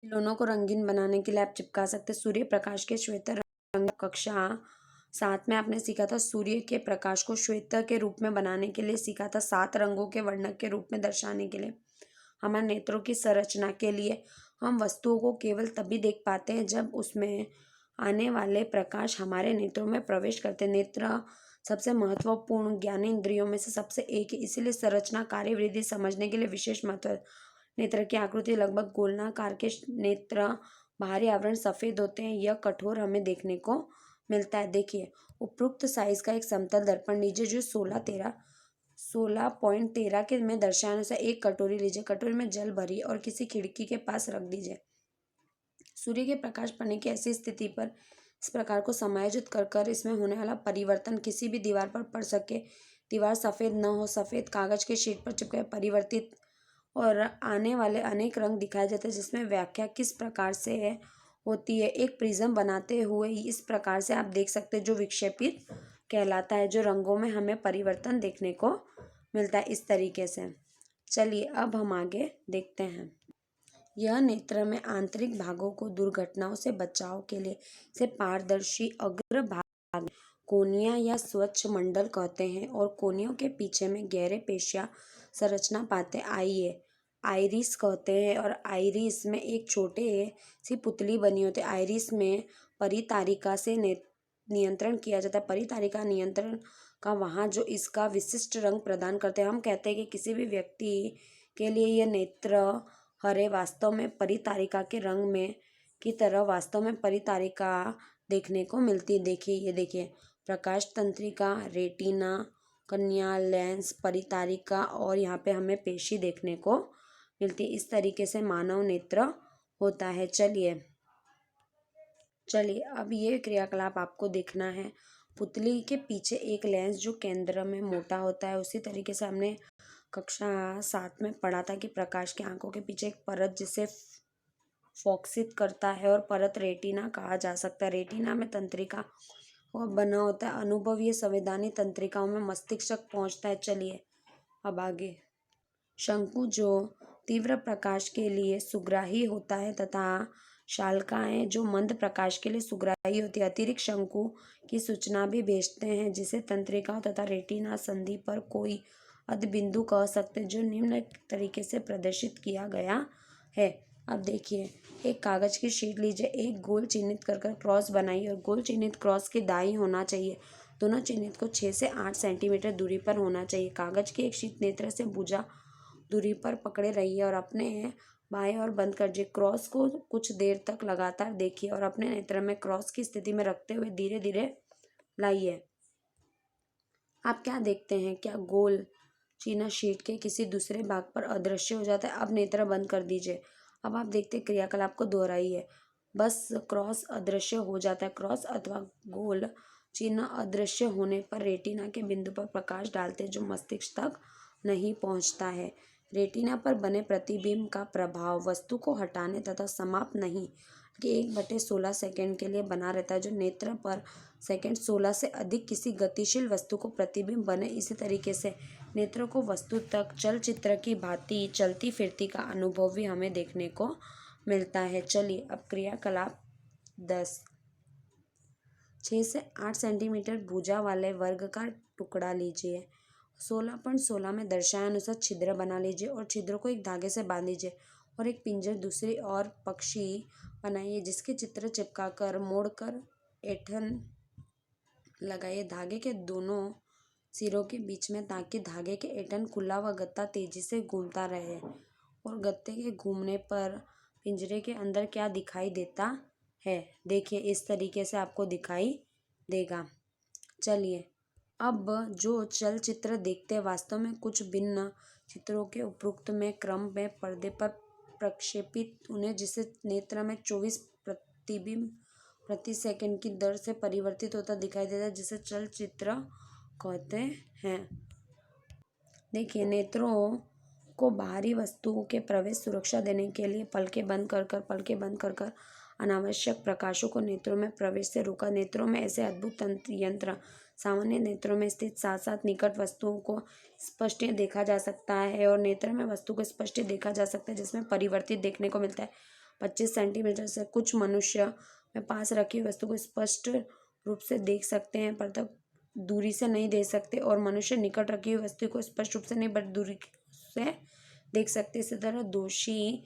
खिलौनों को रंगीन बनाने के लिए आप चिपका सकते हैं सूर्य प्रकाश के श्वेत रंग। कक्षा 7 में आपने सीखा था सूर्य के प्रकाश को श्वेत के रूप में बनाने के लिए सीखा था 7 रंगों के वर्णक के रूप में दर्शाने के लिए। हमारे नेत्रों की संरचना के लिए हम वस्तुओं को केवल तभी देख पाते हैं जब उसमें आने वाले प्रकाश हमारे नेत्रों में प्रवेश करते हैं। नेत्र सबसे महत्वपूर्ण ज्ञानेंद्रियों में से सबसे एक है, इसीलिए संरचना कार्यविधि समझने के लिए विशेष महत्व। नेत्र की आकृति लगभग गोलाकार के नेत्र बाहरी आवरण सफेद होते हैं, यह कठोर हमें देखने को मिलता है। देखिए उपरोक्त साइज का एक समतल दर्पण लीजिए जो 16.13 के में दर्शाया अनुसार एक कटोरी लीजिए। कटोरी में जल भरिए और किसी खिड़की के पास रख दीजिए। सूर्य के प्रकाश पड़ने की ऐसी स्थिति पर इस प्रकार को समायोजित कर कर इसमें होने वाला परिवर्तन किसी भी दीवार पर पड़ सके। दीवार सफ़ेद न हो, सफ़ेद कागज के शीट पर चिपके परिवर्तित और आने वाले अनेक रंग दिखाए जाते हैं, जिसमें व्याख्या किस प्रकार से होती है। एक प्रिज्म बनाते हुए इस प्रकार से आप देख सकते हैं जो विक्षेपित कहलाता है, जो रंगों में हमें परिवर्तन देखने को मिलता है इस तरीके से। चलिए अब हम आगे देखते हैं। यह नेत्र में आंतरिक भागों को दुर्घटनाओं से बचाव के लिए से पारदर्शी अग्र भाग कोनिया या स्वच्छ मंडल कहते हैं और कोनियों के पीछे में गहरे पेशिया संरचना पाते हैं। आइए आइरिस कहते हैं और आइरिस में एक छोटे सी पुतली बनी होती है। आइरिस में परितारिका से नियंत्रण किया जाता है। परितारिका नियंत्रण का वहाँ जो इसका विशिष्ट रंग प्रदान करते हैं। हम कहते हैं कि किसी भी व्यक्ति के लिए यह नेत्र हरे वास्तव में परितारिका के रंग में की तरह वास्तव में परितारिका देखने को मिलती है। देखिए ये देखिए प्रकाश तंत्रिका, रेटिना, कन्या, लेंस, परितारिका और यहाँ पे हमें पेशी देखने को मिलती है। इस तरीके से मानव नेत्र होता है। चलिए अब ये क्रियाकलाप आपको देखना है। पुतली के पीछे एक लेंस जो केंद्र में मोटा होता है। उसी तरीके से हमने कक्षा 7 में पढ़ा था कि प्रकाश की आंखों के पीछे एक परत जिसे फोकसित करता है और परत रेटिना कहा जा सकता है। रेटिना में तंत्रिका और बना होता है। अनुभवीय संवेदनी तंत्रिकाओं में मस्तिष्क तक पहुंचता है। चलिए अब आगे। शंकु जो तीव्र प्रकाश के लिए सुग्राही होता है तथा शालकाएं जो मंद प्रकाश के लिए सुग्राही होती है अतिरिक्त शंकु की सूचना भी भेजते हैं, जिसे तंत्रिकाओं तथा रेटिना संधि पर कोई अधबिंदु कह सकते हैं, जो निम्न तरीके से प्रदर्शित किया गया है। अब देखिए एक कागज की शीट लीजिए, एक गोल चिन्हित कर क्रॉस बनाइए और गोल चिन्हित क्रॉस के दाईं होना चाहिए। दोनों चिन्हित को 6 से 8 सेंटीमीटर दूरी पर होना चाहिए। कागज की एक शीट नेत्र से भुजा दूरी पर पकड़े रहिए और अपने बाएं और बंद कर दीजिए। क्रॉस को कुछ देर तक लगातार देखिए और अपने नेत्र में क्रॉस की स्थिति में रखते हुए धीरे धीरे लाइए। आप क्या देखते हैं? क्या गोल चिन्ह शीट के किसी दूसरे भाग पर अदृश्य हो जाता है? अब नेत्र बंद कर दीजिए। अब आप देखते हैं क्रियाकलाप को दोहराइए। बस क्रॉस अदृश्य हो जाता है। क्रॉस अथवा गोल चिन्ह अदृश्य होने पर रेटिना के बिंदु पर प्रकाश डालते हैं जो मस्तिष्क तक नहीं पहुंचता है। रेटिना पर बने प्रतिबिंब का प्रभाव वस्तु को हटाने तथा समाप्त नहीं कि 1/16 सेकंड के लिए बना रहता है, जो नेत्र पर सेकंड 16 से अधिक किसी गतिशील वस्तु को प्रतिबिंब बने। इसी तरीके से नेत्रों को वस्तु तक चलचित्र की भांति चलती फिरती का अनुभव भी हमें देखने को मिलता है। चलिए अब क्रियाकलाप 10। 6 से 8 सेंटीमीटर भुजा वाले वर्ग का टुकड़ा लीजिए। 16.16 में दर्शाया अनुसार छिद्र बना लीजिए और छिद्रों को एक धागे से बांध लीजिए और एक पिंजर दूसरी और पक्षी बनाइए जिसके चित्र चिपकाकर मोड़कर ऐंठन लगाइए धागे के दोनों सिरों के बीच में, ताकि धागे के ऐंठन खुला व गत्ता तेजी से घूमता रहे और गत्ते के घूमने पर पिंजरे के अंदर क्या दिखाई देता है। देखिए इस तरीके से आपको दिखाई देगा। चलिए अब जो चलचित्र देखते हैं वास्तव में कुछ भिन्न चित्रों के उपरोक्त में क्रम में पर्दे पर प्रक्षेपित उन्हें जिसे नेत्र में 24 प्रतिबिंब प्रति सेकंड की दर से परिवर्तित होता दिखाई देता है, जिसे चलचित्र कहते हैं। देखिए नेत्रों को बाहरी वस्तुओं के प्रवेश सुरक्षा देने के लिए पलकें बंद कर अनावश्यक प्रकाशों को नेत्रों में प्रवेश से रोका। नेत्रों में ऐसे अद्भुत यंत्र सामान्य नेत्रों में स्थित साथ साथ निकट वस्तुओं को स्पष्ट देखा जा सकता है और नेत्र में वस्तु को स्पष्ट देखा जा सकता है जिसमें परिवर्तित देखने को मिलता है। 25 सेंटीमीटर से। कुछ मनुष्य में पास रखी वस्तु को स्पष्ट रूप से देख सकते हैं पर तब दूरी से नहीं देख सकते, और मनुष्य निकट रखी हुई वस्तु को स्पष्ट रूप से नहीं बट दूरी से देख सकते। इसी तरह दोषी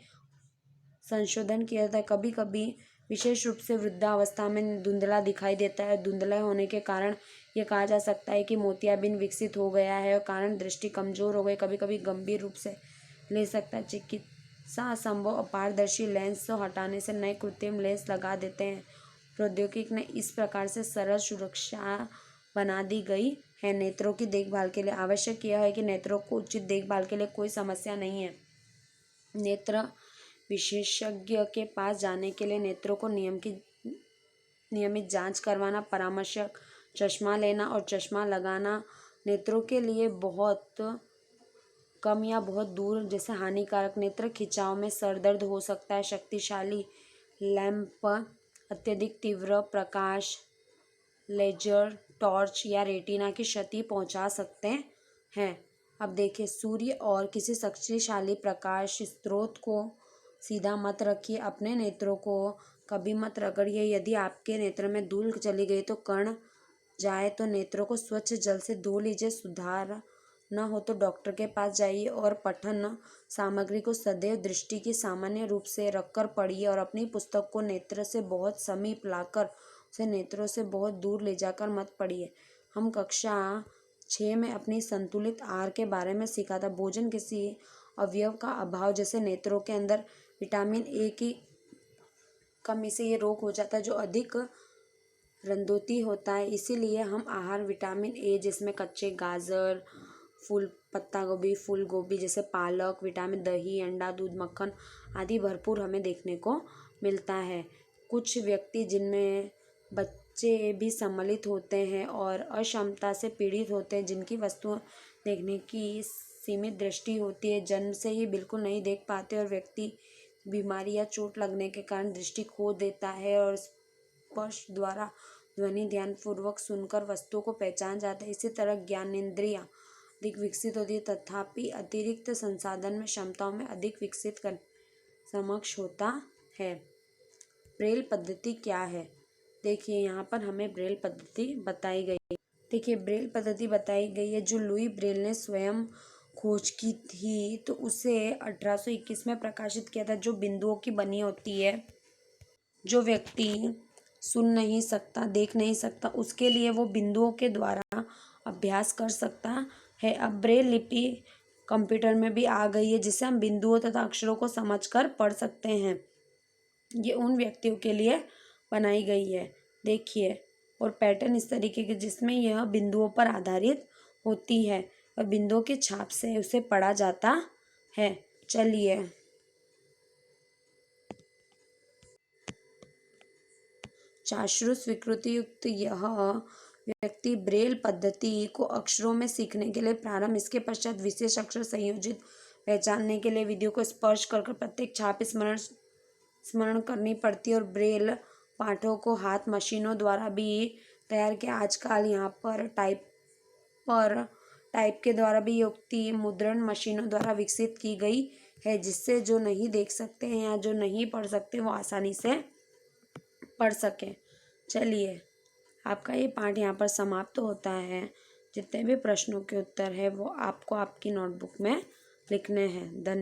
संशोधन किया जाता है। कभी कभी विशेष रूप से वृद्धावस्था में धुंधला दिखाई देता है। धुंधला होने के कारण यह कहा जा सकता है कि मोतियाबिंद विकसित हो गया है और कारण दृष्टि कमजोर हो गई। कभी कभी गंभीर रूप से ले सकता है। चिकित्सा असंभव अपारदर्शी लेंस को हटाने से नए कृत्रिम लेंस लगा देते हैं। प्रौद्योगिकी ने इस प्रकार से सरल सुरक्षा बना दी गई है। नेत्रों की देखभाल के लिए आवश्यक यह है कि नेत्रों को उचित देखभाल के लिए कोई समस्या नहीं है। नेत्र विशेषज्ञ के पास जाने के लिए नेत्रों को नियमित जांच करवाना, परामर्शक, चश्मा लेना और चश्मा लगाना नेत्रों के लिए बहुत कम या बहुत दूर जैसे हानिकारक। नेत्र खिंचाव में सर दर्द हो सकता है। शक्तिशाली लैंप, अत्यधिक तीव्र प्रकाश, लेजर, टॉर्च या रेटिना की क्षति पहुंचा सकते हैं। अब देखिए, सूर्य और किसी शक्तिशाली प्रकाश स्रोत को सीधा मत रखिए। अपने नेत्रों को कभी मत रगड़िए। यदि आपके नेत्र में धूल चली गई तो कण जाए तो नेत्रों को स्वच्छ जल से धो लीजिए। सुधार न हो तो डॉक्टर के पास जाइए और पठन सामग्री को सदैव दृष्टि की सामान्य रूप से रखकर पढ़िए और अपनी पुस्तक को नेत्र से बहुत समीप लाकर उसे नेत्रों से बहुत दूर ले जाकर मत पढ़िए। हम कक्षा 6 में अपनी संतुलित आहार के बारे में सीखा था। भोजन किसी अवयव का अभाव जैसे नेत्रों के अंदर विटामिन ए की कमी से ये रोग हो जाता है जो अधिक रंधोती होता है। इसीलिए हम आहार विटामिन ए जिसमें कच्चे गाजर, फूल पत्ता गोभी, फूल गोभी जैसे पालक, विटामिन दही, अंडा, दूध, मक्खन आदि भरपूर हमें देखने को मिलता है। कुछ व्यक्ति जिनमें बच्चे भी सम्मिलित होते हैं और अक्षमता से पीड़ित होते हैं, जिनकी वस्तुएं देखने की सीमित दृष्टि होती है, जन्म से ही बिल्कुल नहीं देख पाते और व्यक्ति बीमारी या चोट लगने के कारण दृष्टि खो देता है और स्पर्श द्वारा ध्वनि ध्यानपूर्वक सुनकर वस्तुओं को पहचान जाता है। इसी तरह ज्ञानेंद्रियां अधिक विकसित होती है तथापि अतिरिक्त संसाधन में क्षमताओं में अधिक विकसित कर समक्ष होता है। ब्रेल पद्धति क्या है? देखिए, यहाँ पर हमें ब्रेल पद्धति बताई गई है। देखिए, ब्रेल पद्धति बताई गई है जो लुई ब्रेल ने स्वयं खोज की थी, तो उसे 1821 में प्रकाशित किया था। जो बिंदुओं की बनी होती है, जो व्यक्ति सुन नहीं सकता, देख नहीं सकता, उसके लिए वो बिंदुओं के द्वारा अभ्यास कर सकता है। अब ब्रेल लिपि कंप्यूटर में भी आ गई है जिससे हम बिंदुओं तथा अक्षरों को समझकर पढ़ सकते हैं। ये उन व्यक्तियों के लिए बनाई गई है। देखिए, और पैटर्न इस तरीके के जिसमें यह बिंदुओं पर आधारित होती है और बिंदुओं की छाप से उसे पढ़ा जाता है। चलिए, चाशरू स्वीकृति युक्त यह व्यक्ति ब्रेल पद्धति को अक्षरों में सीखने के लिए प्रारंभ, इसके पश्चात विशेष अक्षर संयोजित पहचानने के लिए विधियों को स्पर्श कर प्रत्येक छाप स्मरण करनी पड़ती है और ब्रेल पाठों को हाथ मशीनों द्वारा भी तैयार किया। आजकल यहाँ पर टाइप के द्वारा भी युक्ति मुद्रण मशीनों द्वारा विकसित की गई है जिससे जो नहीं देख सकते हैं या जो नहीं पढ़ सकते वो आसानी से पढ़ सकें। चलिए, आपका ये पाठ यहाँ पर समाप्त होता है। जितने भी प्रश्नों के उत्तर है वो आपको आपकी नोटबुक में लिखने हैं। धन्यवाद।